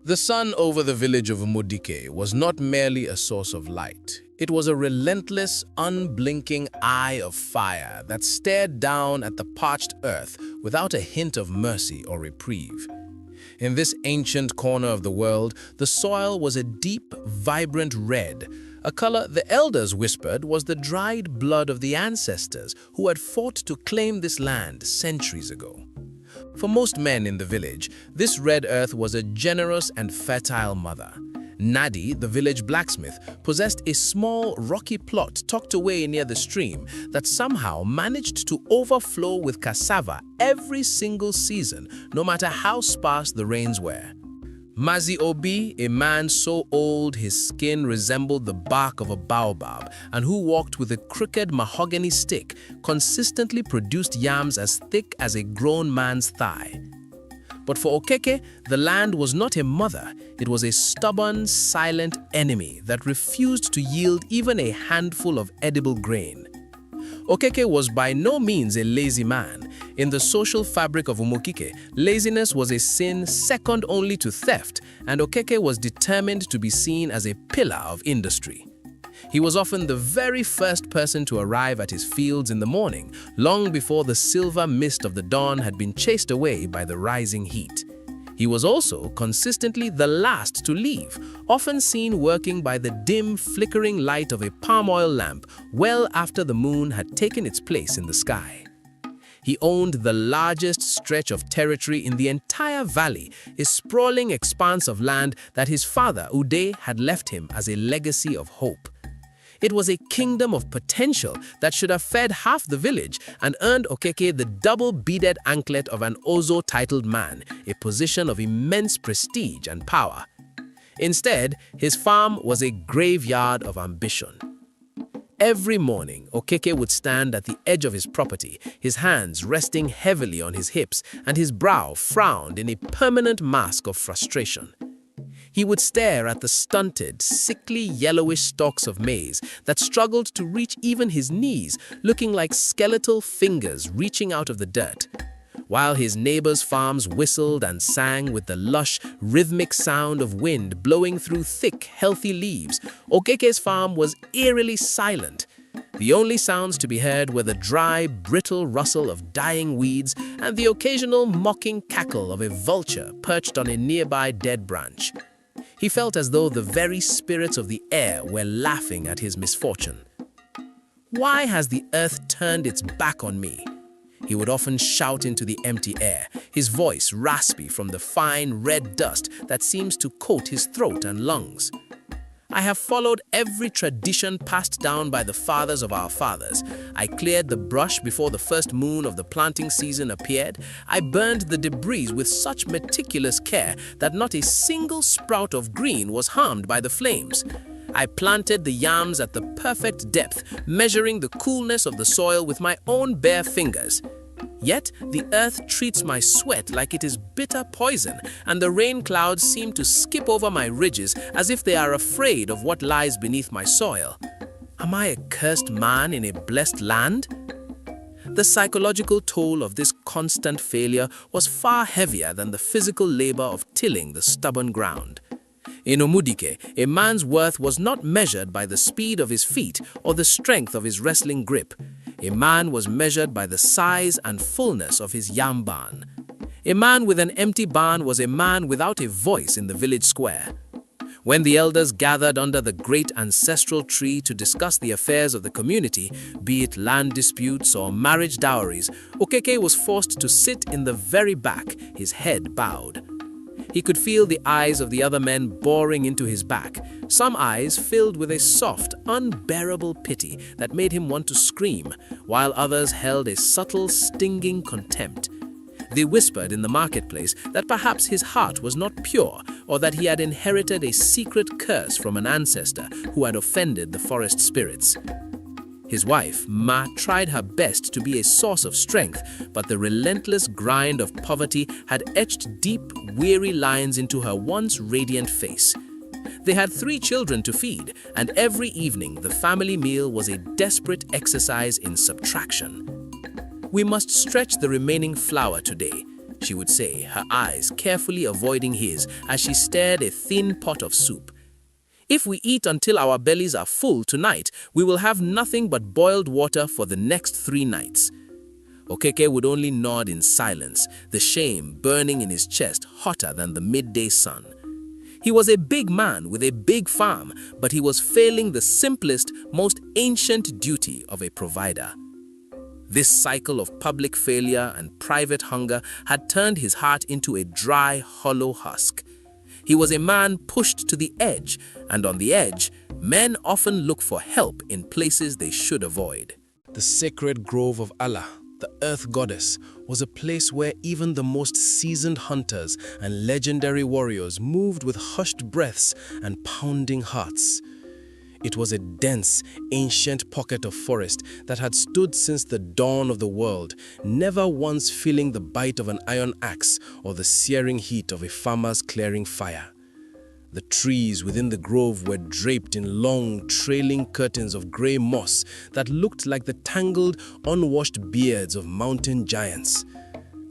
The sun over the village of Umudike was not merely a source of light. It was a relentless, unblinking eye of fire that stared down at the parched earth without a hint of mercy or reprieve. In this ancient corner of the world, the soil was a deep, vibrant red, a color the elders whispered was the dried blood of the ancestors who had fought to claim this land centuries ago. For most men in the village, this red earth was a generous and fertile mother. Nadi, the village blacksmith, possessed a small, rocky plot tucked away near the stream that somehow managed to overflow with cassava every single season, no matter how sparse the rains were. Mazi Obi, a man so old his skin resembled the bark of a baobab and who walked with a crooked mahogany stick, consistently produced yams as thick as a grown man's thigh. But for Okeke, the land was not a mother, it was a stubborn, silent enemy that refused to yield even a handful of edible grain. Okeke was by no means a lazy man. In the social fabric of Umukike, laziness was a sin second only to theft, and Okeke was determined to be seen as a pillar of industry. He was often the very first person to arrive at his fields in the morning, long before the silver mist of the dawn had been chased away by the rising heat. He was also consistently the last to leave, often seen working by the dim, flickering light of a palm oil lamp well after the moon had taken its place in the sky. He owned the largest stretch of territory in the entire valley, a sprawling expanse of land that his father, Ude, had left him as a legacy of hope. It was a kingdom of potential that should have fed half the village and earned Okeke the double-beaded anklet of an Ozo-titled man, a position of immense prestige and power. Instead, his farm was a graveyard of ambition. Every morning, Okeke would stand at the edge of his property, his hands resting heavily on his hips and his brow frowned in a permanent mask of frustration. He would stare at the stunted, sickly yellowish stalks of maize that struggled to reach even his knees, looking like skeletal fingers reaching out of the dirt. While his neighbors' farms whistled and sang with the lush, rhythmic sound of wind blowing through thick, healthy leaves, Okeke's farm was eerily silent. The only sounds to be heard were the dry, brittle rustle of dying weeds and the occasional mocking cackle of a vulture perched on a nearby dead branch. He felt as though the very spirits of the air were laughing at his misfortune. "Why has the earth turned its back on me?" he would often shout into the empty air, his voice raspy from the fine red dust that seems to coat his throat and lungs. "I have followed every tradition passed down by the fathers of our fathers. I cleared the brush before the first moon of the planting season appeared. I burned the debris with such meticulous care that not a single sprout of green was harmed by the flames. I planted the yams at the perfect depth, measuring the coolness of the soil with my own bare fingers. Yet the earth treats my sweat like it is bitter poison, and the rain clouds seem to skip over my ridges as if they are afraid of what lies beneath my soil. Am I a cursed man in a blessed land?" The psychological toll of this constant failure was far heavier than the physical labor of tilling the stubborn ground. In Umudike, a man's worth was not measured by the speed of his feet or the strength of his wrestling grip. A man was measured by the size and fullness of his yam barn. A man with an empty barn was a man without a voice in the village square. When the elders gathered under the great ancestral tree to discuss the affairs of the community, be it land disputes or marriage dowries, Okeke was forced to sit in the very back, his head bowed. He could feel the eyes of the other men boring into his back, some eyes filled with a soft, unbearable pity that made him want to scream, while others held a subtle, stinging contempt. They whispered in the marketplace that perhaps his heart was not pure, or that he had inherited a secret curse from an ancestor who had offended the forest spirits. His wife, Ma, tried her best to be a source of strength, but the relentless grind of poverty had etched deep, weary lines into her once radiant face. They had 3 children to feed, and every evening the family meal was a desperate exercise in subtraction. "We must stretch the remaining flour today," she would say, her eyes carefully avoiding his as she stirred a thin pot of soup. "If we eat until our bellies are full tonight, we will have nothing but boiled water for the next 3 nights." Okeke would only nod in silence, the shame burning in his chest hotter than the midday sun. He was a big man with a big farm, but he was failing the simplest, most ancient duty of a provider. This cycle of public failure and private hunger had turned his heart into a dry, hollow husk. He was a man pushed to the edge, and on the edge, men often look for help in places they should avoid. The sacred grove of Allah, the earth goddess, was a place where even the most seasoned hunters and legendary warriors moved with hushed breaths and pounding hearts. It was a dense, ancient pocket of forest that had stood since the dawn of the world, never once feeling the bite of an iron axe or the searing heat of a farmer's clearing fire. The trees within the grove were draped in long, trailing curtains of grey moss that looked like the tangled, unwashed beards of mountain giants.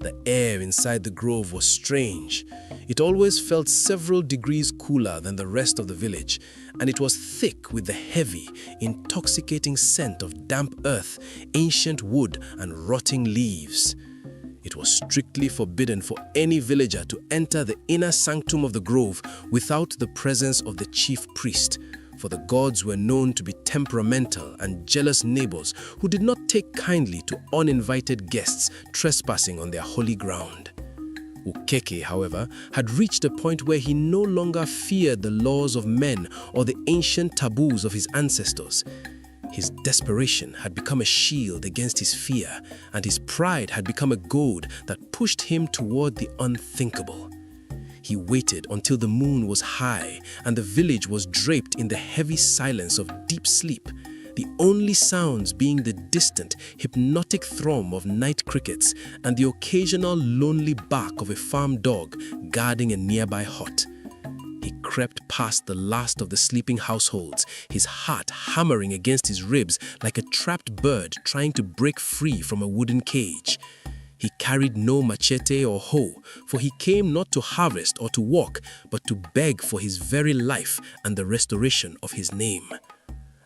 The air inside the grove was strange. It always felt several degrees cooler than the rest of the village, and it was thick with the heavy, intoxicating scent of damp earth, ancient wood, and rotting leaves. It was strictly forbidden for any villager to enter the inner sanctum of the grove without the presence of the chief priest, for the gods were known to be temperamental and jealous neighbors who did not take kindly to uninvited guests trespassing on their holy ground. Okeke, however, had reached a point where he no longer feared the laws of men or the ancient taboos of his ancestors. His desperation had become a shield against his fear, and his pride had become a goad that pushed him toward the unthinkable. He waited until the moon was high and the village was draped in the heavy silence of deep sleep, the only sounds being the distant, hypnotic thrum of night crickets and the occasional lonely bark of a farm dog guarding a nearby hut. He crept past the last of the sleeping households, his heart hammering against his ribs like a trapped bird trying to break free from a wooden cage. He carried no machete or hoe, for he came not to harvest or to walk, but to beg for his very life and the restoration of his name.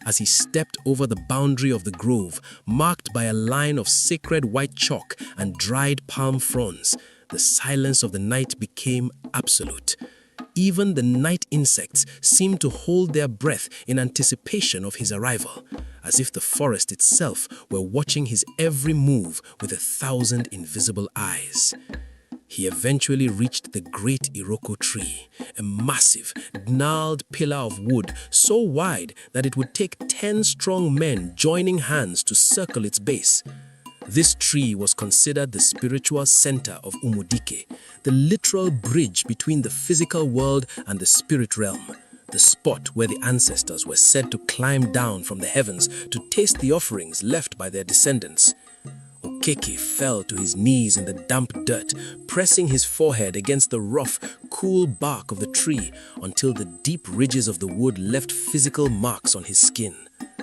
As he stepped over the boundary of the grove, marked by a line of sacred white chalk and dried palm fronds, the silence of the night became absolute. Even the night insects seemed to hold their breath in anticipation of his arrival, as if the forest itself were watching his every move with 1,000 invisible eyes. He eventually reached the great Iroko tree, a massive, gnarled pillar of wood so wide that it would take 10 strong men joining hands to circle its base. This tree was considered the spiritual center of Umudike, the literal bridge between the physical world and the spirit realm, the spot where the ancestors were said to climb down from the heavens to taste the offerings left by their descendants. Okeke fell to his knees in the damp dirt, pressing his forehead against the rough, cool bark of the tree until the deep ridges of the wood left physical marks on his skin.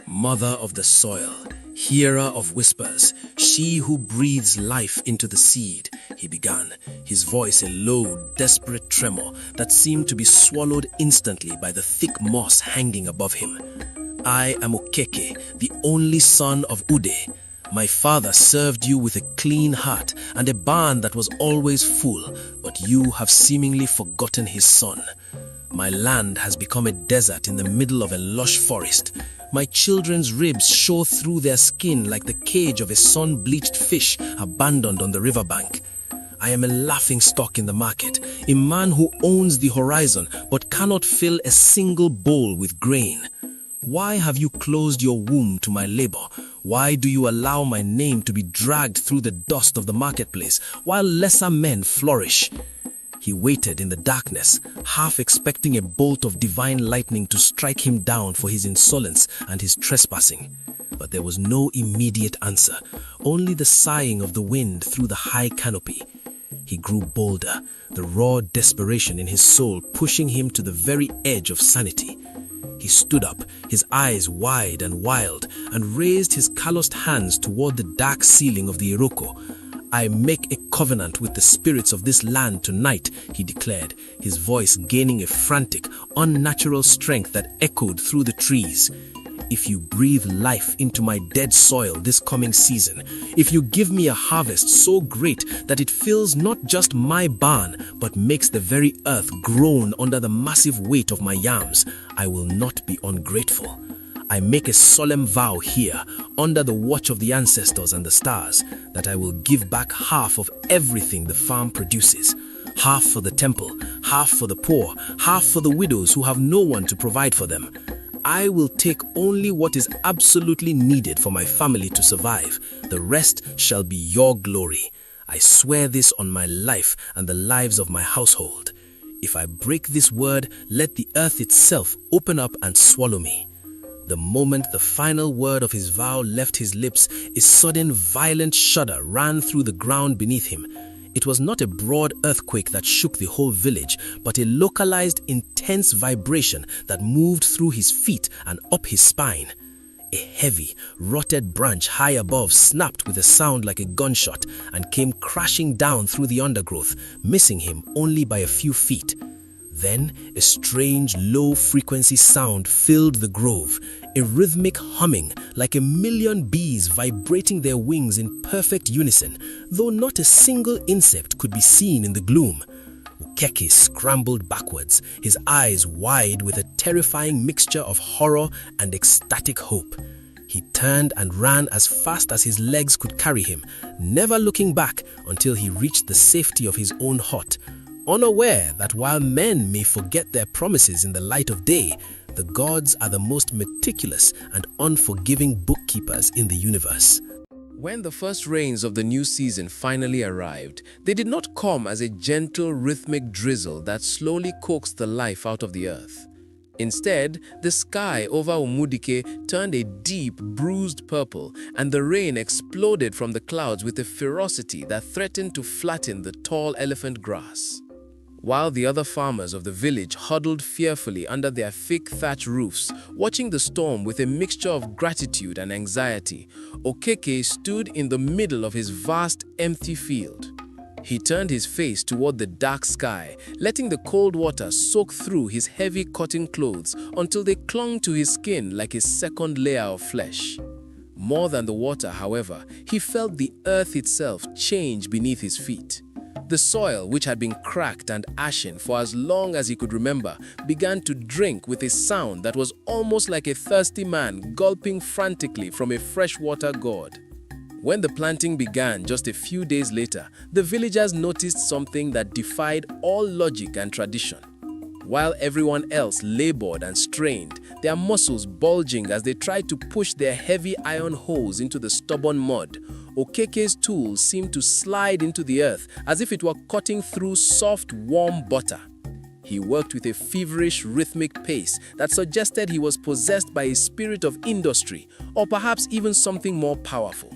Mother of the soil, hearer of whispers, she who breathes life into the seed, he began, his voice a low, desperate tremor that seemed to be swallowed instantly by the thick moss hanging above him. I am Okeke, the only son of Ude. My father served you with a clean heart and a barn that was always full, but you have seemingly forgotten his son. My land has become a desert in the middle of a lush forest. My children's ribs show through their skin like the cage of a sun-bleached fish abandoned on the riverbank. I am a laughingstock in the market, a man who owns the horizon but cannot fill a single bowl with grain. Why have you closed your womb to my labor? Why do you allow my name to be dragged through the dust of the marketplace while lesser men flourish? He waited in the darkness, half expecting a bolt of divine lightning to strike him down for his insolence and his trespassing. But there was no immediate answer, only the sighing of the wind through the high canopy. He grew bolder, the raw desperation in his soul pushing him to the very edge of sanity. He stood up, his eyes wide and wild, and raised his calloused hands toward the dark ceiling of the Iroko. I make a covenant with the spirits of this land tonight, he declared, his voice gaining a frantic, unnatural strength that echoed through the trees. If you breathe life into my dead soil this coming season, if you give me a harvest so great that it fills not just my barn, but makes the very earth groan under the massive weight of my yams, I will not be ungrateful. I make a solemn vow here, under the watch of the ancestors and the stars, that I will give back half of everything the farm produces. Half for the temple, half for the poor, half for the widows who have no one to provide for them. I will take only what is absolutely needed for my family to survive. The rest shall be your glory. I swear this on my life and the lives of my household. If I break this word, let the earth itself open up and swallow me. The moment the final word of his vow left his lips, a sudden violent shudder ran through the ground beneath him. It was not a broad earthquake that shook the whole village, but a localized, intense vibration that moved through his feet and up his spine. A heavy, rotted branch high above snapped with a sound like a gunshot and came crashing down through the undergrowth, missing him only by a few feet. Then a strange, low-frequency sound filled the grove, a rhythmic humming like a million bees vibrating their wings in perfect unison, though not a single insect could be seen in the gloom. Okeke scrambled backwards, his eyes wide with a terrifying mixture of horror and ecstatic hope. He turned and ran as fast as his legs could carry him, never looking back until he reached the safety of his own hut, unaware that while men may forget their promises in the light of day, the gods are the most meticulous and unforgiving bookkeepers in the universe. When the first rains of the new season finally arrived, they did not come as a gentle, rhythmic drizzle that slowly coaxed the life out of the earth. Instead, the sky over Umudike turned a deep, bruised purple, and the rain exploded from the clouds with a ferocity that threatened to flatten the tall elephant grass. While the other farmers of the village huddled fearfully under their thick thatch roofs, watching the storm with a mixture of gratitude and anxiety, Okeke stood in the middle of his vast, empty field. He turned his face toward the dark sky, letting the cold water soak through his heavy cotton clothes until they clung to his skin like a second layer of flesh. More than the water, however, he felt the earth itself change beneath his feet. The soil, which had been cracked and ashen for as long as he could remember, began to drink with a sound that was almost like a thirsty man gulping frantically from a freshwater gourd. When the planting began just a few days later, the villagers noticed something that defied all logic and tradition. While everyone else labored and strained, their muscles bulging as they tried to push their heavy iron hoes into the stubborn mud, Okeke's tools seemed to slide into the earth as if it were cutting through soft, warm butter. He worked with a feverish, rhythmic pace that suggested he was possessed by a spirit of industry, or perhaps even something more powerful.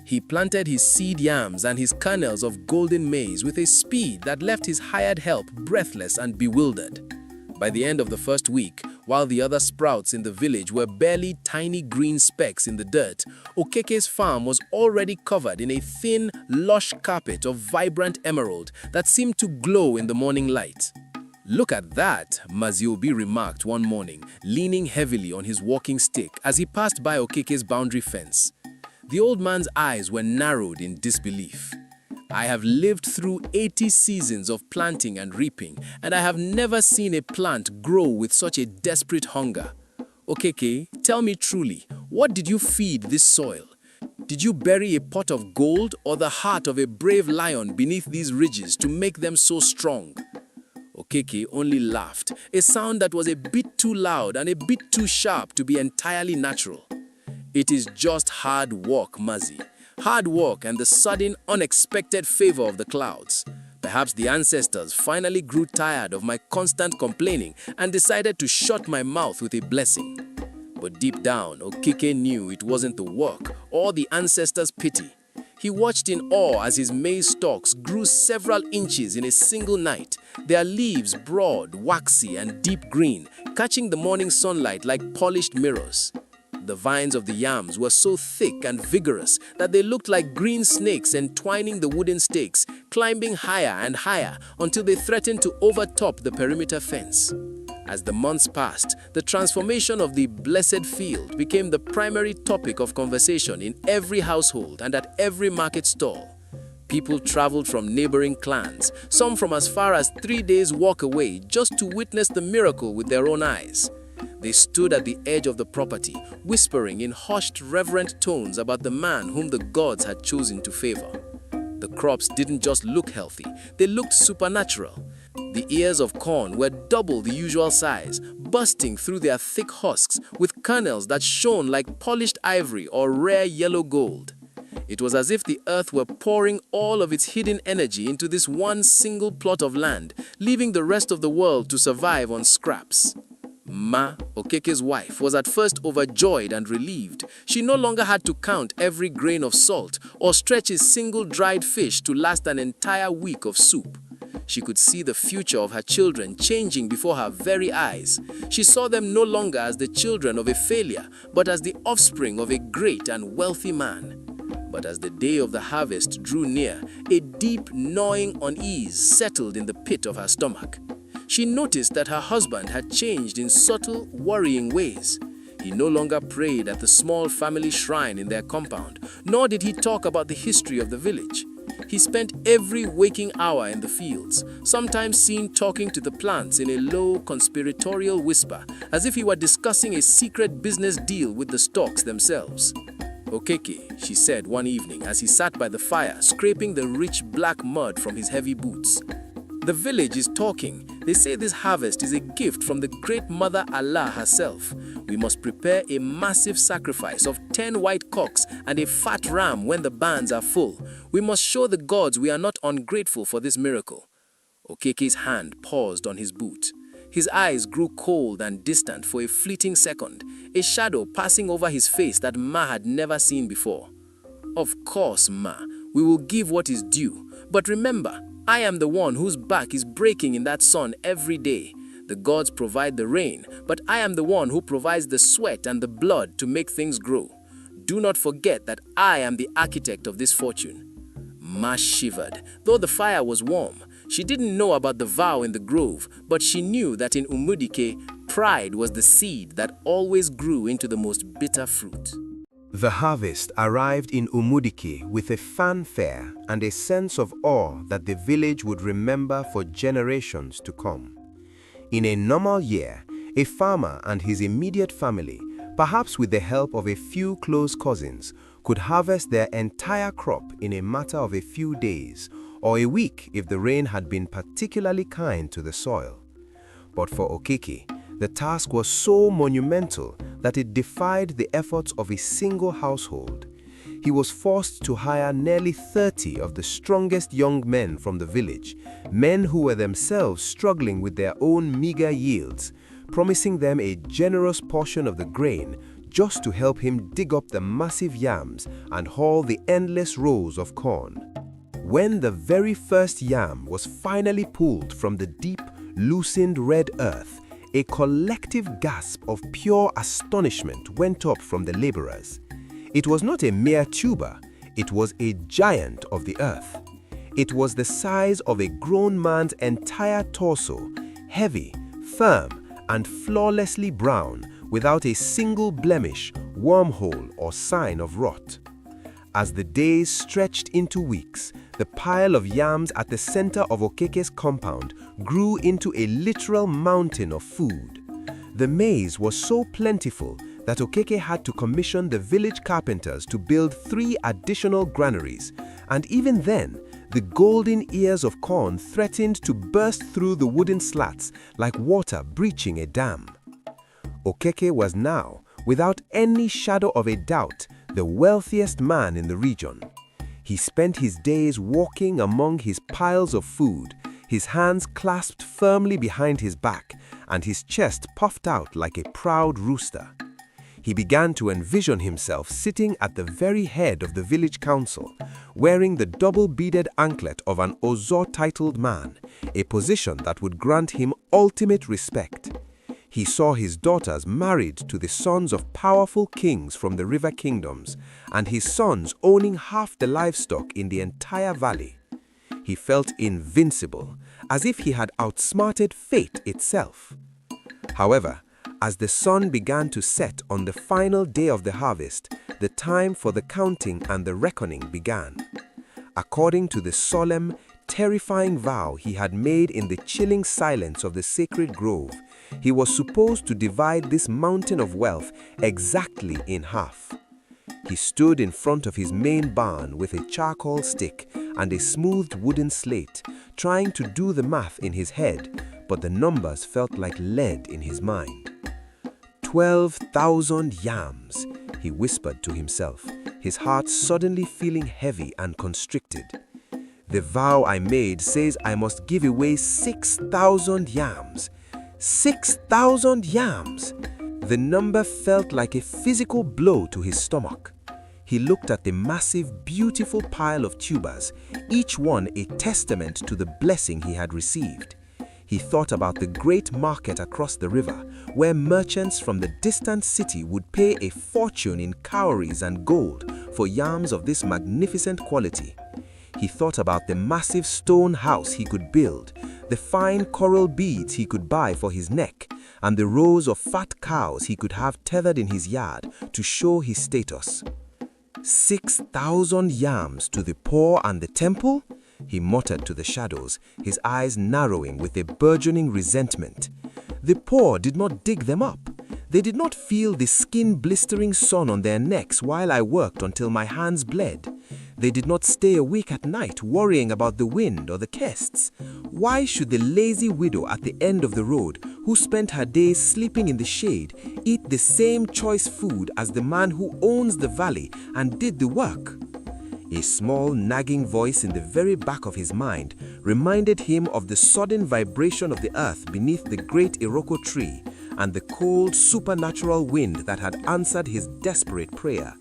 He planted his seed yams and his kernels of golden maize with a speed that left his hired help breathless and bewildered. By the end of the first week, while the other sprouts in the village were barely tiny green specks in the dirt, Okeke's farm was already covered in a thin, lush carpet of vibrant emerald that seemed to glow in the morning light. "Look at that," Maziobi remarked one morning, leaning heavily on his walking stick as he passed by Okeke's boundary fence. The old man's eyes were narrowed in disbelief. "I have lived through 80 seasons of planting and reaping, and I have never seen a plant grow with such a desperate hunger. Okeke, tell me truly, what did you feed this soil? Did you bury a pot of gold or the heart of a brave lion beneath these ridges to make them so strong?" Okeke only laughed, a sound that was a bit too loud and a bit too sharp to be entirely natural. "It is just hard work, Mazi. Hard work and the sudden, unexpected favor of the clouds. Perhaps the ancestors finally grew tired of my constant complaining and decided to shut my mouth with a blessing." But deep down, Okeke knew it wasn't the work or the ancestors' pity. He watched in awe as his maize stalks grew several inches in a single night, their leaves broad, waxy, and deep green, catching the morning sunlight like polished mirrors. The vines of the yams were so thick and vigorous that they looked like green snakes entwining the wooden stakes, climbing higher and higher until they threatened to overtop the perimeter fence. As the months passed, the transformation of the blessed field became the primary topic of conversation in every household and at every market stall. People traveled from neighboring clans, some from as far as 3 days' walk away, just to witness the miracle with their own eyes. They stood at the edge of the property, whispering in hushed, reverent tones about the man whom the gods had chosen to favor. The crops didn't just look healthy, they looked supernatural. The ears of corn were double the usual size, bursting through their thick husks with kernels that shone like polished ivory or rare yellow gold. It was as if the earth were pouring all of its hidden energy into this one single plot of land, leaving the rest of the world to survive on scraps. Ma, Okeke's wife, was at first overjoyed and relieved. She no longer had to count every grain of salt or stretch a single dried fish to last an entire week of soup. She could see the future of her children changing before her very eyes. She saw them no longer as the children of a failure, but as the offspring of a great and wealthy man. But as the day of the harvest drew near, a deep, gnawing unease settled in the pit of her stomach. She noticed that her husband had changed in subtle, worrying ways. He no longer prayed at the small family shrine in their compound, nor did he talk about the history of the village. He spent every waking hour in the fields, sometimes seen talking to the plants in a low, conspiratorial whisper, as if he were discussing a secret business deal with the stalks themselves. "Okeke," she said one evening as he sat by the fire, scraping the rich black mud from his heavy boots. "The village is talking. They say this harvest is a gift from the great mother Allah herself. We must prepare a massive sacrifice of 10 white cocks and a fat ram when the barns are full. We must show the gods we are not ungrateful for this miracle." Okeke's hand paused on his boot. His eyes grew cold and distant for a fleeting second, a shadow passing over his face that Ma had never seen before. "Of course, Ma, we will give what is due. But remember, I am the one whose back is breaking in that sun every day. The gods provide the rain, but I am the one who provides the sweat and the blood to make things grow. Do not forget that I am the architect of this fortune." Ma shivered, though the fire was warm. She didn't know about the vow in the grove, but she knew that in Umudike, pride was the seed that always grew into the most bitter fruit. The harvest arrived in Umudike with a fanfare and a sense of awe that the village would remember for generations to come. In a normal year, a farmer and his immediate family, perhaps with the help of a few close cousins, could harvest their entire crop in a matter of a few days or a week if the rain had been particularly kind to the soil. But for Okeke, the task was so monumental that it defied the efforts of a single household. He was forced to hire nearly 30 of the strongest young men from the village, men who were themselves struggling with their own meager yields, promising them a generous portion of the grain just to help him dig up the massive yams and haul the endless rows of corn. When the very first yam was finally pulled from the deep, loosened red earth, a collective gasp of pure astonishment went up from the laborers. It was not a mere tuber, it was a giant of the earth. It was the size of a grown man's entire torso, heavy, firm, and flawlessly brown, without a single blemish, wormhole, or sign of rot. As the days stretched into weeks, the pile of yams at the center of Okeke's compound grew into a literal mountain of food. The maize was so plentiful that Okeke had to commission the village carpenters to build 3 additional granaries, and even then, the golden ears of corn threatened to burst through the wooden slats like water breaching a dam. Okeke was now, without any shadow of a doubt, the wealthiest man in the region. He spent his days walking among his piles of food, his hands clasped firmly behind his back and his chest puffed out like a proud rooster. He began to envision himself sitting at the very head of the village council, wearing the double-beaded anklet of an Ozo-titled man, a position that would grant him ultimate respect. He saw his daughters married to the sons of powerful kings from the river kingdoms, and his sons owning half the livestock in the entire valley. He felt invincible, as if he had outsmarted fate itself. However, as the sun began to set on the final day of the harvest, the time for the counting and the reckoning began. According to the solemn, terrifying vow he had made in the chilling silence of the sacred grove, he was supposed to divide this mountain of wealth exactly in half. He stood in front of his main barn with a charcoal stick and a smoothed wooden slate, trying to do the math in his head, but the numbers felt like lead in his mind. 12,000 yams, he whispered to himself, his heart suddenly feeling heavy and constricted. The vow I made says I must give away 6,000 yams. 6,000 yams! The number felt like a physical blow to his stomach. He looked at the massive, beautiful pile of tubers, each one a testament to the blessing he had received. He thought about the great market across the river, where merchants from the distant city would pay a fortune in cowries and gold for yams of this magnificent quality. He thought about the massive stone house he could build, the fine coral beads he could buy for his neck, and the rows of fat cows he could have tethered in his yard to show his status. 6,000 yams to the poor and the temple? He muttered to the shadows, his eyes narrowing with a burgeoning resentment. The poor did not dig them up. They did not feel the skin-blistering sun on their necks while I worked until my hands bled. They did not stay awake at night worrying about the wind or the guests. Why should the lazy widow at the end of the road, who spent her days sleeping in the shade, eat the same choice food as the man who owns the valley and did the work? A small nagging voice in the very back of his mind reminded him of the sudden vibration of the earth beneath the great Iroko tree and the cold supernatural wind that had answered his desperate prayer.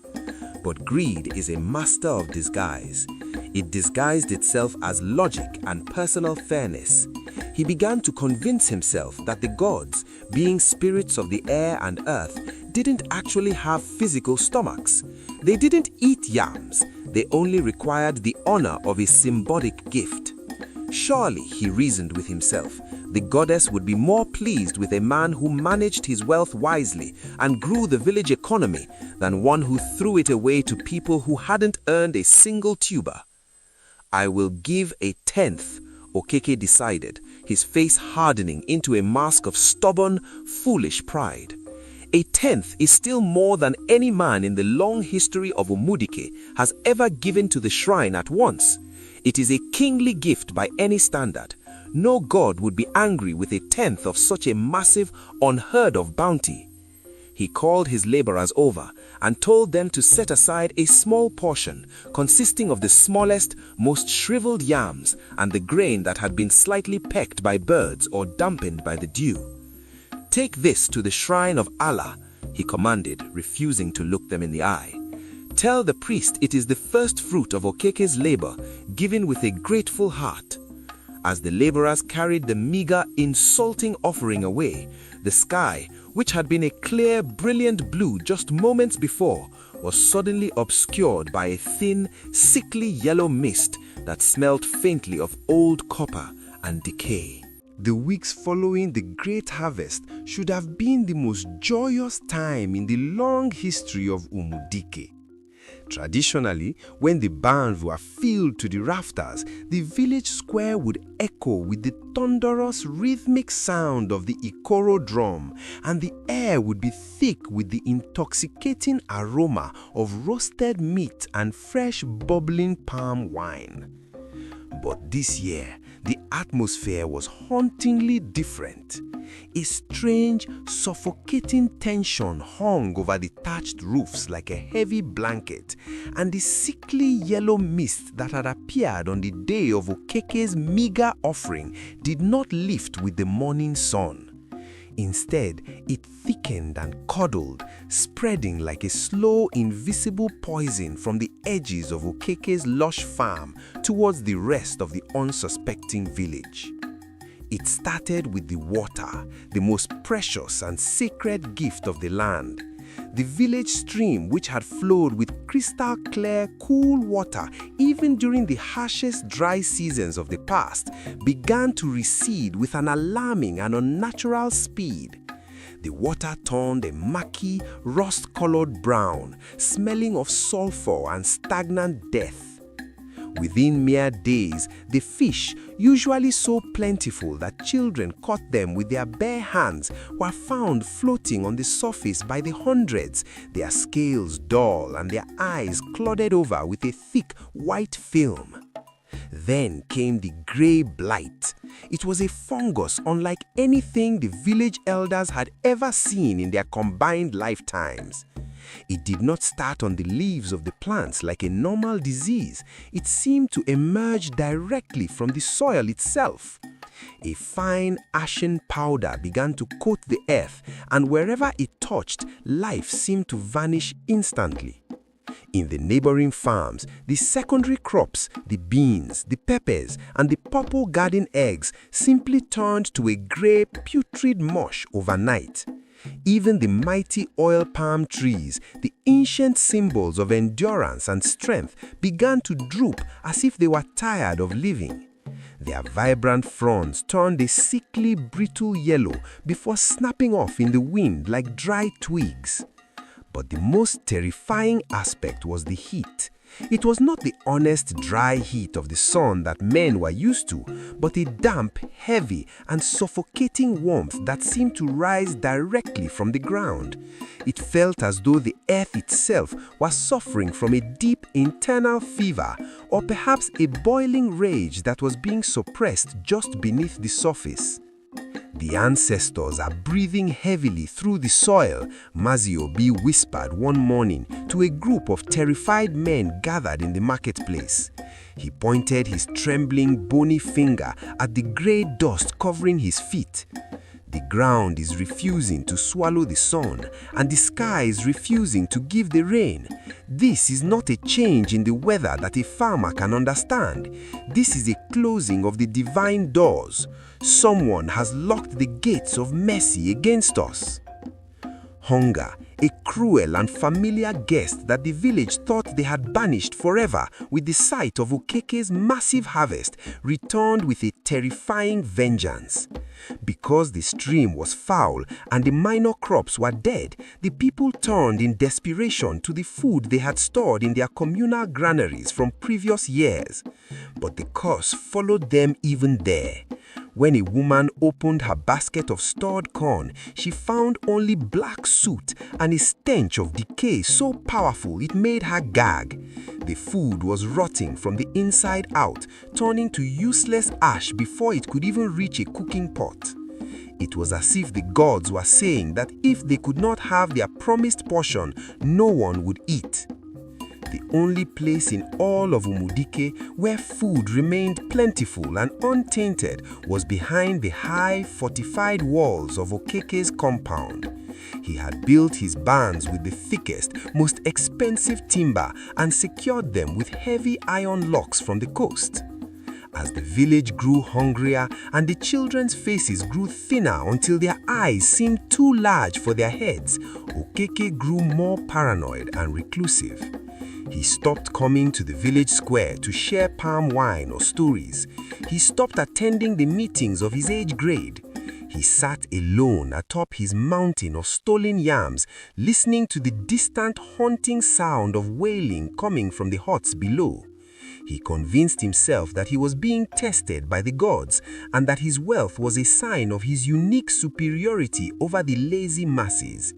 But greed is a master of disguise. It disguised itself as logic and personal fairness. He began to convince himself that the gods, being spirits of the air and earth, didn't actually have physical stomachs. They didn't eat yams. They only required the honor of a symbolic gift. Surely, he reasoned with himself, the goddess would be more pleased with a man who managed his wealth wisely and grew the village economy than one who threw it away to people who hadn't earned a single tuber. I will give a tenth, Okeke decided, his face hardening into a mask of stubborn, foolish pride. A tenth is still more than any man in the long history of Umudike has ever given to the shrine at once. It is a kingly gift by any standard. No god would be angry with a tenth of such a massive, unheard of bounty. He called his laborers over and told them to set aside a small portion consisting of the smallest, most shriveled yams and the grain that had been slightly pecked by birds or dampened by the dew. Take this to the shrine of Allah, he commanded, refusing to look them in the eye. Tell the priest it is the first fruit of Okeke's labor, given with a grateful heart. As the laborers carried the meager, insulting offering away, the sky, which had been a clear, brilliant blue just moments before, was suddenly obscured by a thin, sickly yellow mist that smelled faintly of old copper and decay. The weeks following the great harvest should have been the most joyous time in the long history of Umudike. Traditionally, when the barns were filled to the rafters, the village square would echo with the thunderous rhythmic sound of the Ikoro drum, and the air would be thick with the intoxicating aroma of roasted meat and fresh bubbling palm wine. But this year, the atmosphere was hauntingly different. A strange, suffocating tension hung over the thatched roofs like a heavy blanket, and the sickly yellow mist that had appeared on the day of Okeke's meager offering did not lift with the morning sun. Instead, it thickened and curdled, spreading like a slow, invisible poison from the edges of Okeke's lush farm towards the rest of the unsuspecting village. It started with the water, the most precious and sacred gift of the land. The village stream, which had flowed with crystal clear, cool water even during the harshest dry seasons of the past, began to recede with an alarming and unnatural speed. The water turned a murky, rust-colored brown, smelling of sulfur and stagnant death. Within mere days, the fish, usually so plentiful that children caught them with their bare hands, were found floating on the surface by the hundreds, their scales dull and their eyes clouded over with a thick white film. Then came the grey blight. It was a fungus unlike anything the village elders had ever seen in their combined lifetimes. It did not start on the leaves of the plants like a normal disease. It seemed to emerge directly from the soil itself. A fine ashen powder began to coat the earth, and wherever it touched, life seemed to vanish instantly. In the neighboring farms, the secondary crops, the beans, the peppers, and the purple garden eggs simply turned to a grey, putrid mush overnight. Even the mighty oil palm trees, the ancient symbols of endurance and strength, began to droop as if they were tired of living. Their vibrant fronds turned a sickly, brittle yellow before snapping off in the wind like dry twigs. But the most terrifying aspect was the heat. It was not the honest, dry heat of the sun that men were used to, but a damp, heavy, and suffocating warmth that seemed to rise directly from the ground. It felt as though the earth itself was suffering from a deep internal fever, or perhaps a boiling rage that was being suppressed just beneath the surface. "The ancestors are breathing heavily through the soil," Maziobi whispered one morning to a group of terrified men gathered in the marketplace. He pointed his trembling, bony finger at the grey dust covering his feet. "The ground is refusing to swallow the sun, and the sky is refusing to give the rain. This is not a change in the weather that a farmer can understand. This is a closing of the divine doors. Someone has locked the gates of mercy against us." Hunger, a cruel and familiar guest that the village thought they had banished forever with the sight of Okeke's massive harvest, returned with a terrifying vengeance. Because the stream was foul and the minor crops were dead, the people turned in desperation to the food they had stored in their communal granaries from previous years. But the curse followed them even there. When a woman opened her basket of stored corn, she found only black soot and a stench of decay so powerful it made her gag. The food was rotting from the inside out, turning to useless ash before it could even reach a cooking pot. It was as if the gods were saying that if they could not have their promised portion, no one would eat. The only place in all of Umudike where food remained plentiful and untainted was behind the high, fortified walls of Okeke's compound. He had built his barns with the thickest, most expensive timber and secured them with heavy iron locks from the coast. As the village grew hungrier and the children's faces grew thinner until their eyes seemed too large for their heads, Okeke grew more paranoid and reclusive. He stopped coming to the village square to share palm wine or stories. He stopped attending the meetings of his age grade. He sat alone atop his mountain of stolen yams, listening to the distant haunting sound of wailing coming from the huts below. He convinced himself that he was being tested by the gods and that his wealth was a sign of his unique superiority over the lazy masses.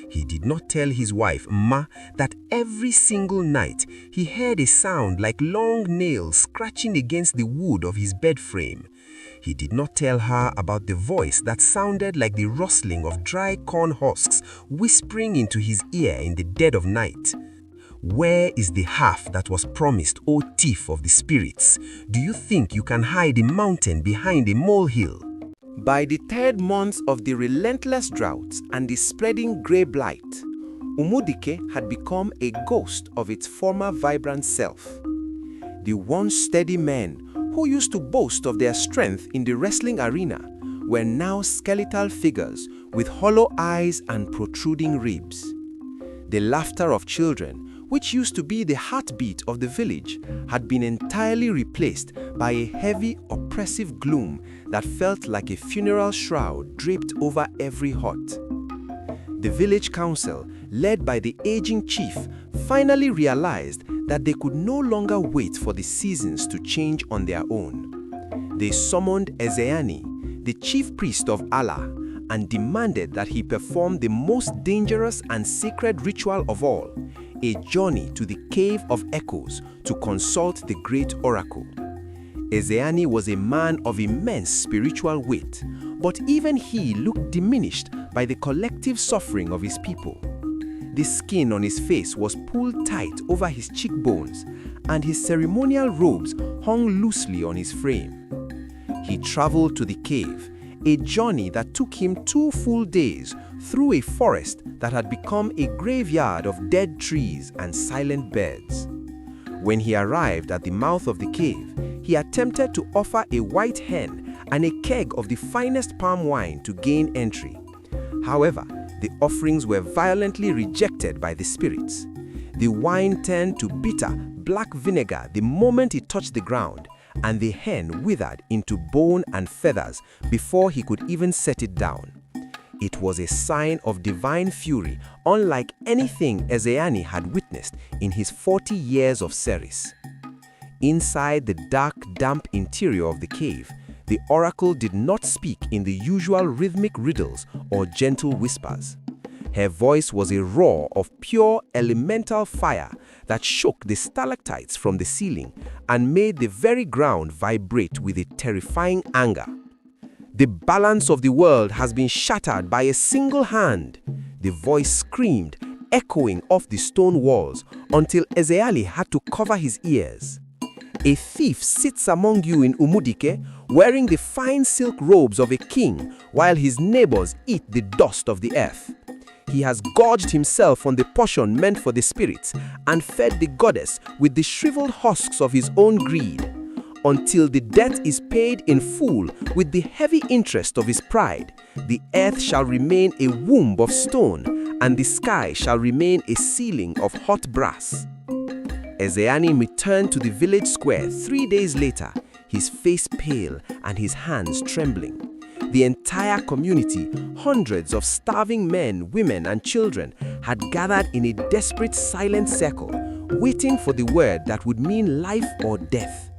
He did not tell his wife, Ma, that every single night he heard a sound like long nails scratching against the wood of his bed frame. He did not tell her about the voice that sounded like the rustling of dry corn husks whispering into his ear in the dead of night. "Where is the half that was promised, O thief of the spirits? Do you think you can hide a mountain behind a molehill?" By the third month of the relentless droughts and the spreading grey blight, Umudike had become a ghost of its former vibrant self. The once steady men who used to boast of their strength in the wrestling arena, were now skeletal figures with hollow eyes and protruding ribs. The laughter of children, which used to be the heartbeat of the village, had been entirely replaced by a heavy, oppressive gloom that felt like a funeral shroud draped over every hut. The village council, led by the aging chief, finally realized that they could no longer wait for the seasons to change on their own. They summoned Ezeani, the chief priest of Allah, and demanded that he perform the most dangerous and sacred ritual of all, a journey to the Cave of Echoes to consult the great oracle. Ezeani was a man of immense spiritual weight, but even he looked diminished by the collective suffering of his people. The skin on his face was pulled tight over his cheekbones, and his ceremonial robes hung loosely on his frame. He traveled to the cave, a journey that took him 2 full days through a forest that had become a graveyard of dead trees and silent birds. When he arrived at the mouth of the cave, he attempted to offer a white hen and a keg of the finest palm wine to gain entry. However, the offerings were violently rejected by the spirits. The wine turned to bitter, black vinegar the moment it touched the ground, and the hen withered into bone and feathers before he could even set it down. It was a sign of divine fury unlike anything Ezeani had witnessed in his 40 years of service. Inside the dark, damp interior of the cave, the oracle did not speak in the usual rhythmic riddles or gentle whispers. Her voice was a roar of pure elemental fire that shook the stalactites from the ceiling and made the very ground vibrate with a terrifying anger. "The balance of the world has been shattered by a single hand," the voice screamed, echoing off the stone walls until Ezeali had to cover his ears. "A thief sits among you in Umudike, wearing the fine silk robes of a king, while his neighbors eat the dust of the earth. He has gorged himself on the portion meant for the spirits and fed the goddess with the shriveled husks of his own greed. Until the debt is paid in full with the heavy interest of his pride, the earth shall remain a womb of stone, and the sky shall remain a ceiling of hot brass." Ezeani returned to the village square 3 days later, his face pale and his hands trembling. The entire community, hundreds of starving men, women, and children, had gathered in a desperate silent circle, waiting for the word that would mean life or death.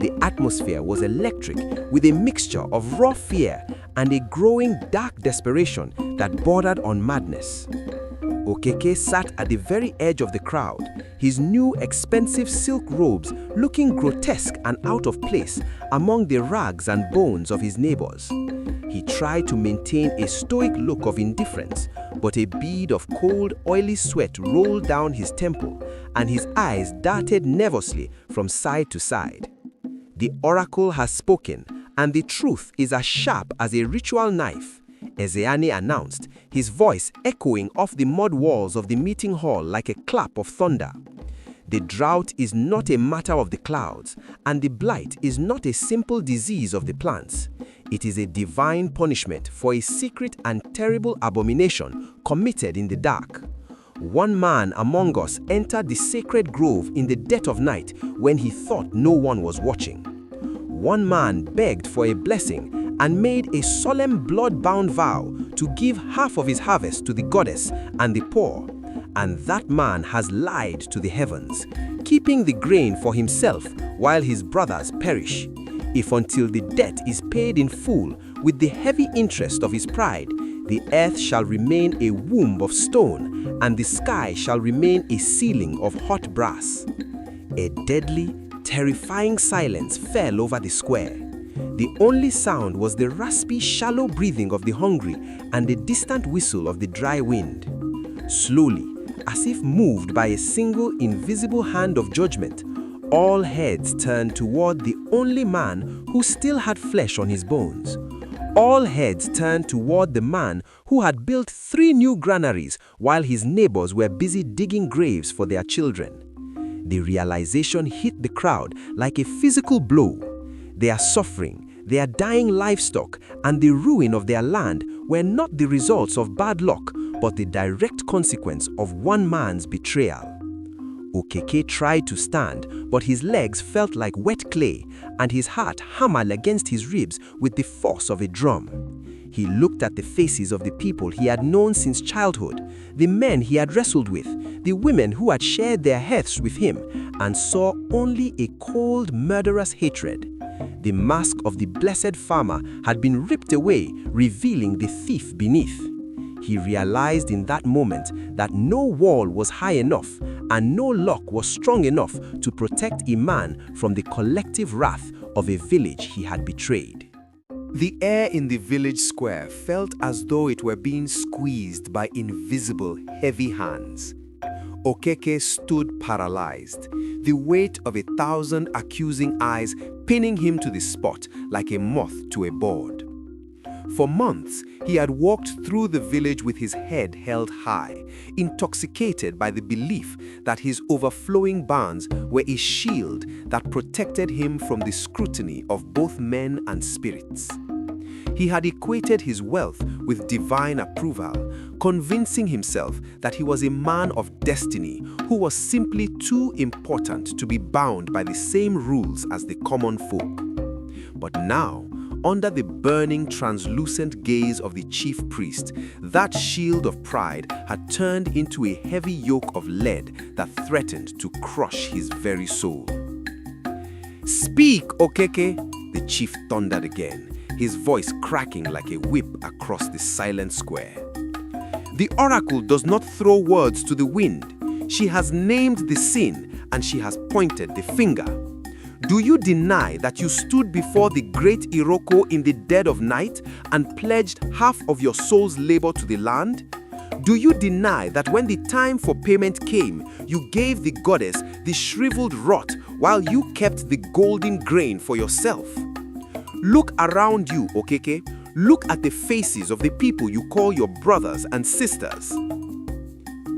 The atmosphere was electric, with a mixture of raw fear and a growing dark desperation that bordered on madness. Okeke sat at the very edge of the crowd, his new expensive silk robes looking grotesque and out of place among the rags and bones of his neighbors. He tried to maintain a stoic look of indifference, but a bead of cold, oily sweat rolled down his temple, and his eyes darted nervously from side to side. "The oracle has spoken, and the truth is as sharp as a ritual knife," Ezeani announced, his voice echoing off the mud walls of the meeting hall like a clap of thunder. "The drought is not a matter of the clouds, and the blight is not a simple disease of the plants. It is a divine punishment for a secret and terrible abomination committed in the dark. One man among us entered the sacred grove in the dead of night when he thought no one was watching. One man begged for a blessing and made a solemn blood-bound vow to give half of his harvest to the goddess and the poor. And that man has lied to the heavens, keeping the grain for himself while his brothers perish. If until the debt is paid in full with the heavy interest of his pride, the earth shall remain a womb of stone, and the sky shall remain a ceiling of hot brass." A deadly, terrifying silence fell over the square. The only sound was the raspy, shallow breathing of the hungry and the distant whistle of the dry wind. Slowly, as if moved by a single invisible hand of judgment, all heads turned toward the only man who still had flesh on his bones. All heads turned toward the man who had built 3 new granaries while his neighbors were busy digging graves for their children. The realization hit the crowd like a physical blow. their suffering, their dying livestock, and the ruin of their land were not the results of bad luck, but the direct consequence of one man's betrayal. Okeke tried to stand, but his legs felt like wet clay, and his heart hammered against his ribs with the force of a drum. He looked at the faces of the people he had known since childhood, the men he had wrestled with, the women who had shared their hearths with him, and saw only a cold, murderous hatred. The mask of the blessed farmer had been ripped away, revealing the thief beneath. He realized in that moment that no wall was high enough and no lock was strong enough to protect a man from the collective wrath of a village he had betrayed. The air in the village square felt as though it were being squeezed by invisible, heavy hands. Okeke stood paralyzed, the weight of 1,000 accusing eyes pinning him to the spot like a moth to a board. For months, he had walked through the village with his head held high, intoxicated by the belief that his overflowing barns were a shield that protected him from the scrutiny of both men and spirits. He had equated his wealth with divine approval, convincing himself that he was a man of destiny who was simply too important to be bound by the same rules as the common folk. But now, under the burning, translucent gaze of the chief priest, that shield of pride had turned into a heavy yoke of lead that threatened to crush his very soul. "Speak, Okeke!" the chief thundered again, his voice cracking like a whip across the silent square. "The oracle does not throw words to the wind. She has named the sin and she has pointed the finger. Do you deny that you stood before the great Iroko in the dead of night and pledged half of your soul's labor to the land? Do you deny that when the time for payment came, you gave the goddess the shriveled rot while you kept the golden grain for yourself? Look around you, Okeke. Look at the faces of the people you call your brothers and sisters."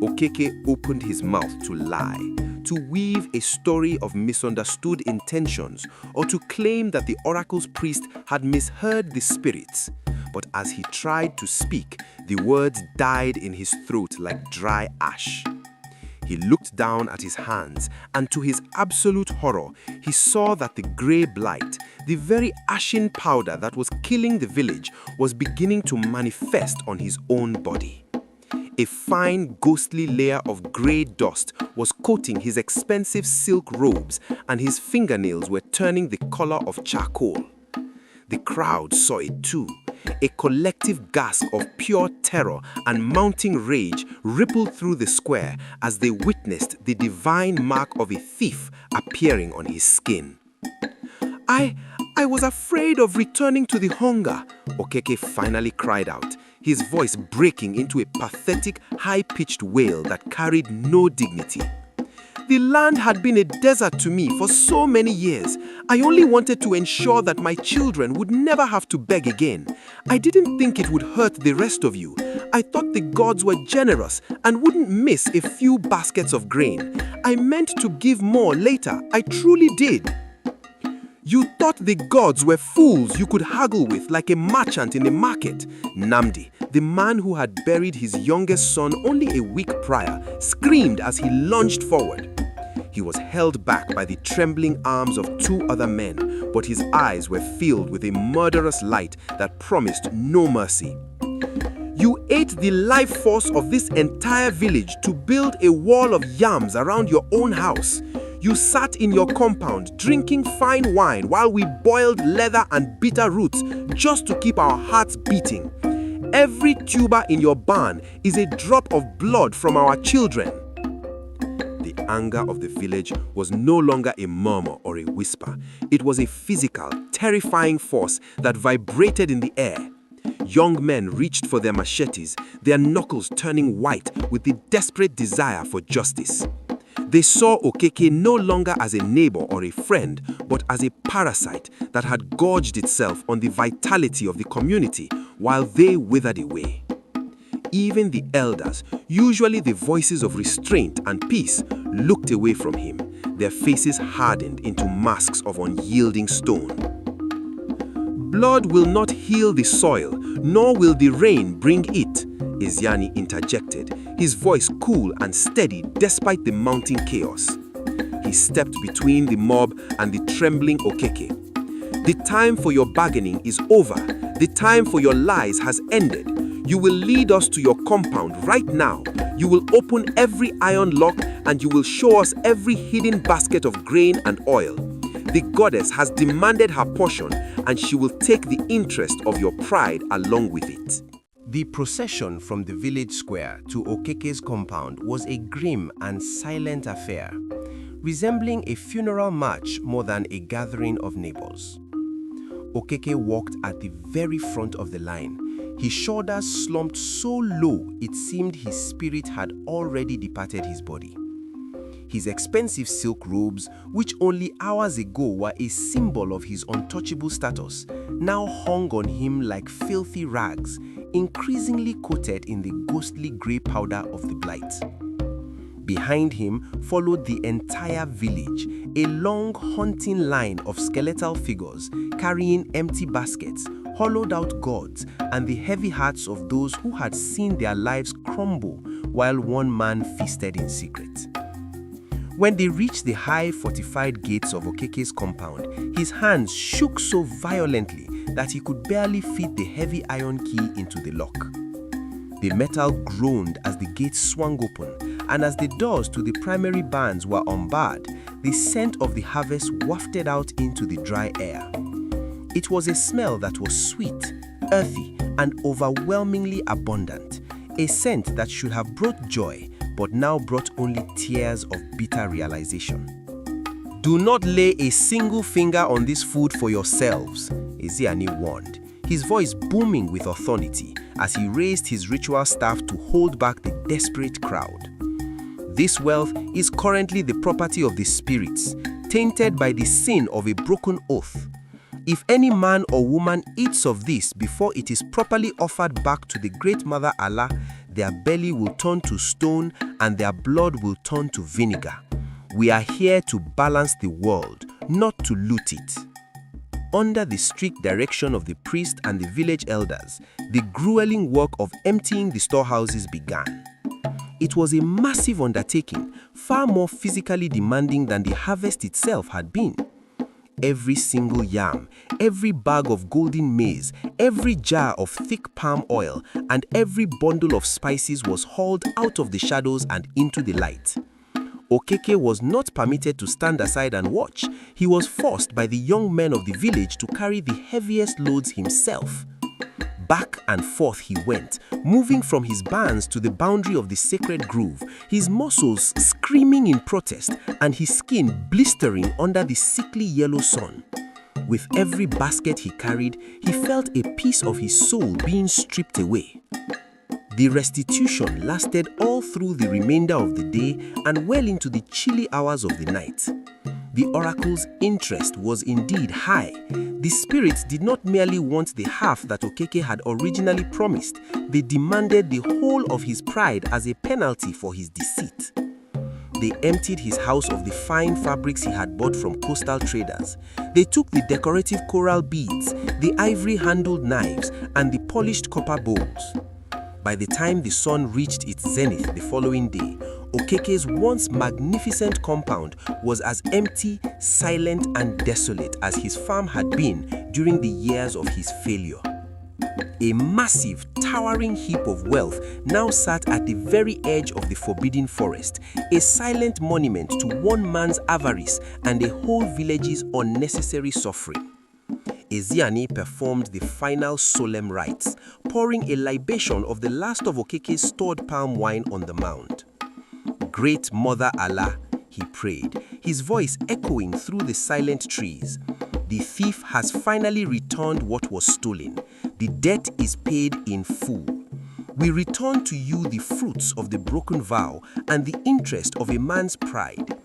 Okeke opened his mouth to lie, to weave a story of misunderstood intentions, or to claim that the oracle's priest had misheard the spirits. But as he tried to speak, the words died in his throat like dry ash. He looked down at his hands, and to his absolute horror, he saw that the grey blight, the very ashen powder that was killing the village, was beginning to manifest on his own body. A fine, ghostly layer of grey dust was coating his expensive silk robes, and his fingernails were turning the color of charcoal. The crowd saw it too. A collective gasp of pure terror and mounting rage rippled through the square as they witnessed the divine mark of a thief appearing on his skin. I was afraid of returning to the hunger," Okeke finally cried out, his voice breaking into a pathetic, high-pitched wail that carried no dignity. "The land had been a desert to me for so many years. I only wanted to ensure that my children would never have to beg again. I didn't think it would hurt the rest of you. I thought the gods were generous and wouldn't miss a few baskets of grain. I meant to give more later. I truly did." "You thought the gods were fools you could haggle with like a merchant in the market," Namdi, the man who had buried his youngest son only a week prior, screamed as he lunged forward. He was held back by the trembling arms of two other men, but his eyes were filled with a murderous light that promised no mercy. "You ate the life force of this entire village to build a wall of yams around your own house. You sat in your compound drinking fine wine while we boiled leather and bitter roots just to keep our hearts beating. Every tuber in your barn is a drop of blood from our children." The anger of the village was no longer a murmur or a whisper. It was a physical, terrifying force that vibrated in the air. Young men reached for their machetes, their knuckles turning white with the desperate desire for justice. They saw Okeke no longer as a neighbor or a friend, but as a parasite that had gorged itself on the vitality of the community while they withered away. Even the elders, usually the voices of restraint and peace, looked away from him, their faces hardened into masks of unyielding stone. blood will not heal the soil, nor will the rain bring it," Eziani interjected, his voice cool and steady despite the mounting chaos. He stepped between the mob and the trembling Okeke. "The time for your bargaining is over. The time for your lies has ended. You will lead us to your compound right now. You will open every iron lock and you will show us every hidden basket of grain and oil. The goddess has demanded her portion and she will take the interest of your pride along with it." The procession from the village square to Okeke's compound was a grim and silent affair, resembling a funeral march more than a gathering of neighbors. Okeke walked at the very front of the line, his shoulders slumped so low it seemed his spirit had already departed his body. His expensive silk robes, which only hours ago were a symbol of his untouchable status, now hung on him like filthy rags, increasingly coated in the ghostly grey powder of the blight. Behind him followed the entire village, a long haunting line of skeletal figures carrying empty baskets, hollowed out gods, and the heavy hearts of those who had seen their lives crumble while one man feasted in secret. When they reached the high fortified gates of Okeke's compound, his hands shook so violently that he could barely fit the heavy iron key into the lock. The metal groaned as the gates swung open, and as the doors to the primary barns were unbarred, the scent of the harvest wafted out into the dry air. It was a smell that was sweet, earthy, and overwhelmingly abundant, a scent that should have brought joy, but now brought only tears of bitter realization. "Do not lay a single finger on this food for yourselves," Eziani warned, his voice booming with authority as he raised his ritual staff to hold back the desperate crowd. "This wealth is currently the property of the spirits, tainted by the sin of a broken oath. If any man or woman eats of this before it is properly offered back to the Great Mother Allah, their belly will turn to stone and their blood will turn to vinegar. We are here to balance the world, not to loot it." Under the strict direction of the priest and the village elders, the grueling work of emptying the storehouses began. It was a massive undertaking, far more physically demanding than the harvest itself had been. Every single yam, every bag of golden maize, every jar of thick palm oil, and every bundle of spices was hauled out of the shadows and into the light. Okeke was not permitted to stand aside and watch. He was forced by the young men of the village to carry the heaviest loads himself. Back and forth he went, moving from his barns to the boundary of the sacred grove, his muscles screaming in protest and his skin blistering under the sickly yellow sun. With every basket he carried, he felt a piece of his soul being stripped away. The restitution lasted all through the remainder of the day and well into the chilly hours of the night. The oracle's interest was indeed high. The spirits did not merely want the half that Okeke had originally promised, they demanded the whole of his pride as a penalty for his deceit. They emptied his house of the fine fabrics he had bought from coastal traders. They took the decorative coral beads, the ivory-handled knives, and the polished copper bowls. By the time the sun reached its zenith the following day, Okeke's once magnificent compound was as empty, silent, and desolate as his farm had been during the years of his failure. A massive, towering heap of wealth now sat at the very edge of the forbidden forest, a silent monument to one man's avarice and a whole village's unnecessary suffering. Eziani performed the final solemn rites, pouring a libation of the last of Okeke's stored palm wine on the mound. "Great Mother Allah," he prayed, his voice echoing through the silent trees. "The thief has finally returned what was stolen. The debt is paid in full. We return to you the fruits of the broken vow and the interest of a man's pride.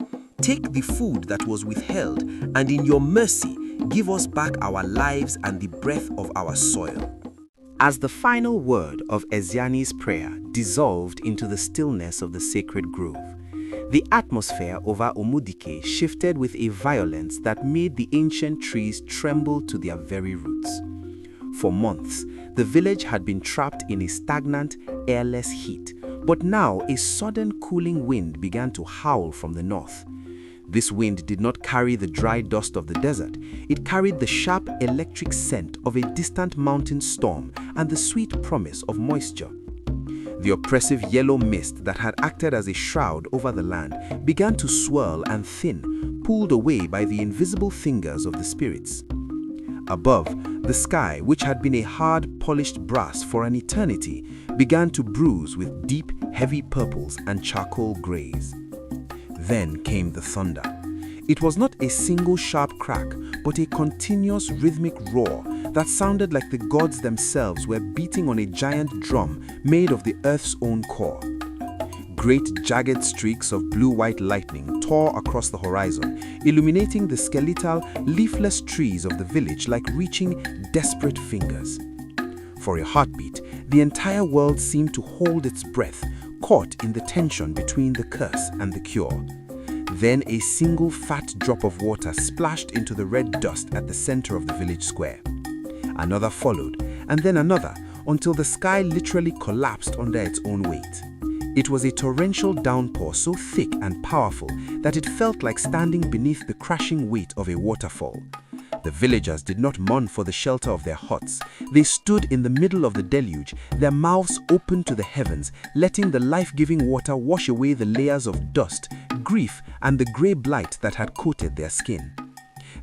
Take the food that was withheld, and in your mercy, give us back our lives and the breath of our soil." As the final word of Eziani's prayer dissolved into the stillness of the sacred grove, the atmosphere over Umudike shifted with a violence that made the ancient trees tremble to their very roots. For months, the village had been trapped in a stagnant, airless heat, but now a sudden cooling wind began to howl from the north. This wind did not carry the dry dust of the desert. It carried the sharp electric scent of a distant mountain storm and the sweet promise of moisture. The oppressive yellow mist that had acted as a shroud over the land began to swirl and thin, pulled away by the invisible fingers of the spirits. Above, the sky, which had been a hard, polished brass for an eternity, began to bruise with deep, heavy purples and charcoal grays. Then came the thunder. It was not a single sharp crack, but a continuous rhythmic roar that sounded like the gods themselves were beating on a giant drum made of the earth's own core. Great jagged streaks of blue-white lightning tore across the horizon, illuminating the skeletal, leafless trees of the village like reaching, desperate fingers. For a heartbeat, the entire world seemed to hold its breath, caught in the tension between the curse and the cure. Then a single fat drop of water splashed into the red dust at the center of the village square. Another followed, and then another, until the sky literally collapsed under its own weight. It was a torrential downpour so thick and powerful that it felt like standing beneath the crashing weight of a waterfall. The villagers did not mourn for the shelter of their huts. They stood in the middle of the deluge, their mouths open to the heavens, letting the life-giving water wash away the layers of dust, grief, and the grey blight that had coated their skin.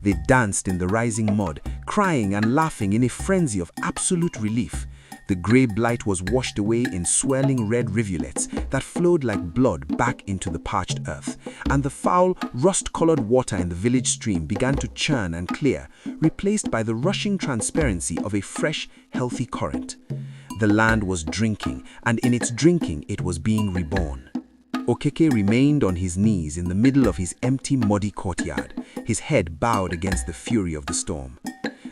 They danced in the rising mud, crying and laughing in a frenzy of absolute relief. The grey blight was washed away in swirling red rivulets that flowed like blood back into the parched earth, and the foul, rust-colored water in the village stream began to churn and clear, replaced by the rushing transparency of a fresh, healthy current. The land was drinking, and in its drinking it was being reborn. Okeke remained on his knees in the middle of his empty, muddy courtyard, his head bowed against the fury of the storm.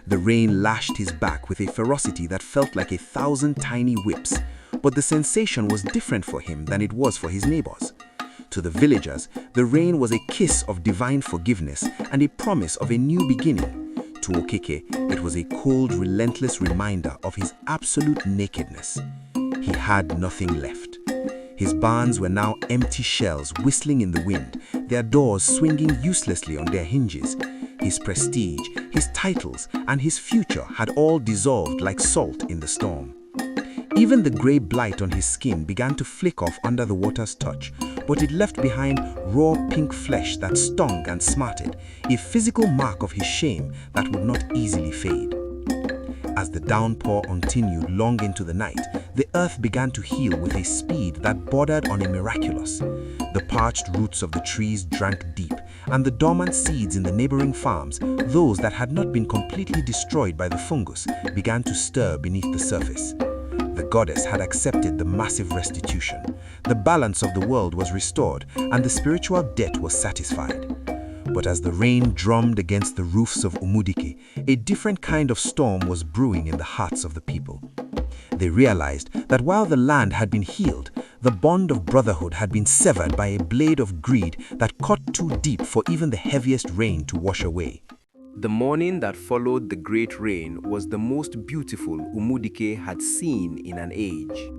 The rain lashed his back with a ferocity that felt like 1,000 tiny whips, but the sensation was different for him than it was for his neighbors. To the villagers, the rain was a kiss of divine forgiveness and a promise of a new beginning. To Okeke, it was a cold, relentless reminder of his absolute nakedness. He had nothing left. His barns were now empty shells whistling in the wind, their doors swinging uselessly on their hinges. His prestige, his titles, and his future had all dissolved like salt in the storm. Even the grey blight on his skin began to flick off under the water's touch, but it left behind raw pink flesh that stung and smarted, a physical mark of his shame that would not easily fade. As the downpour continued long into the night, the earth began to heal with a speed that bordered on a miraculous. The parched roots of the trees drank deep, and the dormant seeds in the neighboring farms, those that had not been completely destroyed by the fungus, began to stir beneath the surface. The goddess had accepted the massive restitution. The balance of the world was restored, and the spiritual debt was satisfied. But as the rain drummed against the roofs of Umudike, a different kind of storm was brewing in the hearts of the people. They realized that while the land had been healed, the bond of brotherhood had been severed by a blade of greed that cut too deep for even the heaviest rain to wash away. The morning that followed the great rain was the most beautiful Umudike had seen in an age.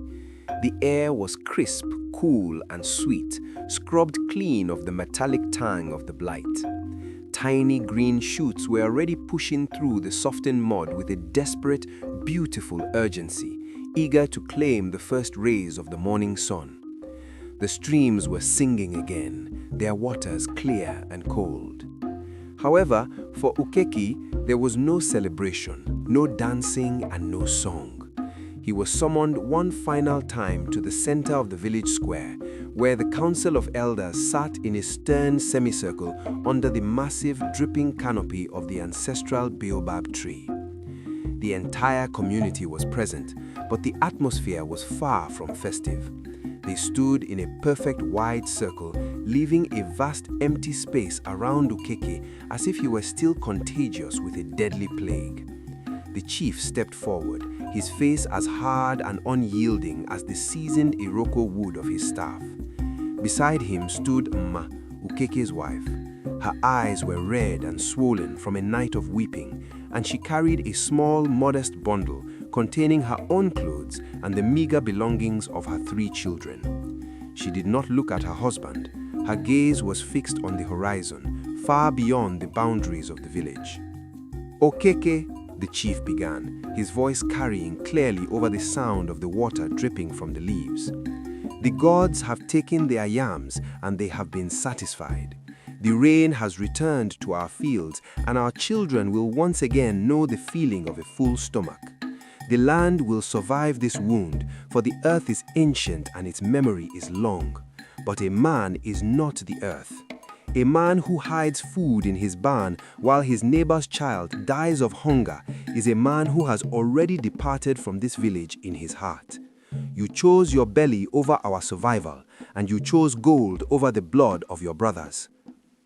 The air was crisp, cool, and sweet, scrubbed clean of the metallic tang of the blight. Tiny green shoots were already pushing through the softened mud with a desperate, beautiful urgency, eager to claim the first rays of the morning sun. The streams were singing again, their waters clear and cold. However, for Okeke, there was no celebration, no dancing, and no song. He was summoned one final time to the center of the village square, where the council of elders sat in a stern semicircle under the massive, dripping canopy of the ancestral baobab tree. The entire community was present, but the atmosphere was far from festive. They stood in a perfect wide circle, leaving a vast empty space around Okeke as if he were still contagious with a deadly plague. The chief stepped forward, his face as hard and unyielding as the seasoned Iroko wood of his staff. Beside him stood Mma, Okeke's wife. Her eyes were red and swollen from a night of weeping, and she carried a small, modest bundle containing her own clothes and the meager belongings of her 3 children. She did not look at her husband. Her gaze was fixed on the horizon, far beyond the boundaries of the village. "Okeke," the chief began, his voice carrying clearly over the sound of the water dripping from the leaves. "The gods have taken their yams and they have been satisfied. The rain has returned to our fields and our children will once again know the feeling of a full stomach. The land will survive this wound, for the earth is ancient and its memory is long. But a man is not the earth. A man who hides food in his barn while his neighbor's child dies of hunger is a man who has already departed from this village in his heart. You chose your belly over our survival, and you chose gold over the blood of your brothers."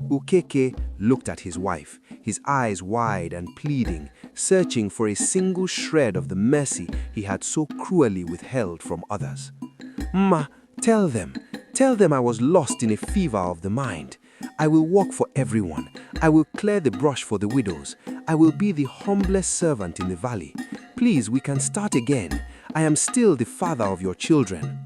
Okeke looked at his wife, his eyes wide and pleading, searching for a single shred of the mercy he had so cruelly withheld from others. "Ma, tell them I was lost in a fever of the mind. I will work for everyone. I will clear the brush for the widows. I will be the humblest servant in the valley. Please, we can start again. I am still the father of your children."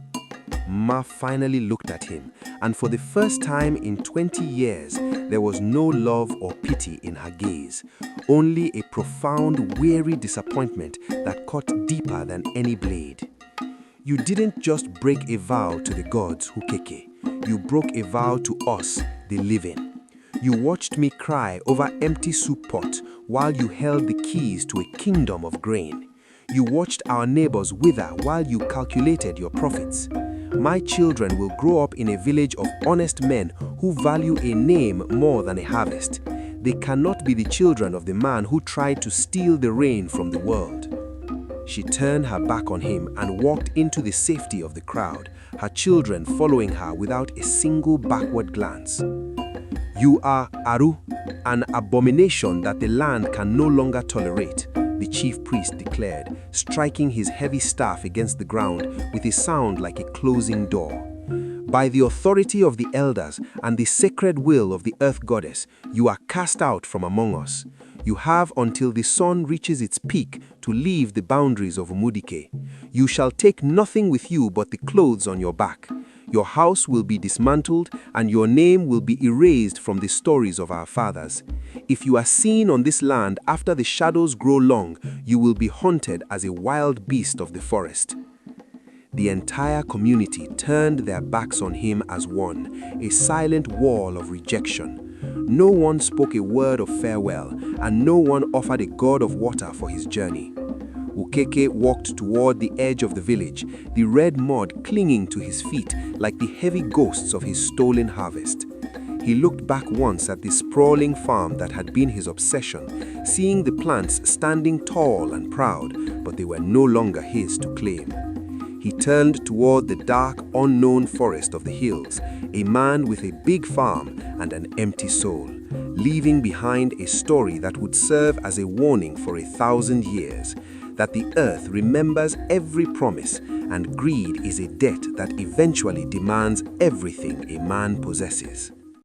Ma finally looked at him, and for the first time in 20 years, there was no love or pity in her gaze, only a profound, weary disappointment that cut deeper than any blade. "You didn't just break a vow to the gods, Okeke. You broke a vow to us, the living. You watched me cry over empty soup pot while you held the keys to a kingdom of grain. You watched our neighbors wither while you calculated your profits. My children will grow up in a village of honest men who value a name more than a harvest. They cannot be the children of the man who tried to steal the rain from the world." She turned her back on him and walked into the safety of the crowd, her children following her without a single backward glance. "You are Aru, an abomination that the land can no longer tolerate," the chief priest declared, striking his heavy staff against the ground with a sound like a closing door. "By the authority of the elders and the sacred will of the earth goddess, you are cast out from among us. You have until the sun reaches its peak to leave the boundaries of Umudike. You shall take nothing with you but the clothes on your back. Your house will be dismantled, and your name will be erased from the stories of our fathers. If you are seen on this land after the shadows grow long, you will be hunted as a wild beast of the forest." The entire community turned their backs on him as one, a silent wall of rejection. No one spoke a word of farewell, and no one offered a god of water for his journey. Okeke walked toward the edge of the village, the red mud clinging to his feet like the heavy ghosts of his stolen harvest. He looked back once at the sprawling farm that had been his obsession, seeing the plants standing tall and proud, but they were no longer his to claim. He turned toward the dark, unknown forest of the hills, a man with a big farm and an empty soul, leaving behind a story that would serve as a warning for 1,000 years, that the earth remembers every promise, and greed is a debt that eventually demands everything a man possesses.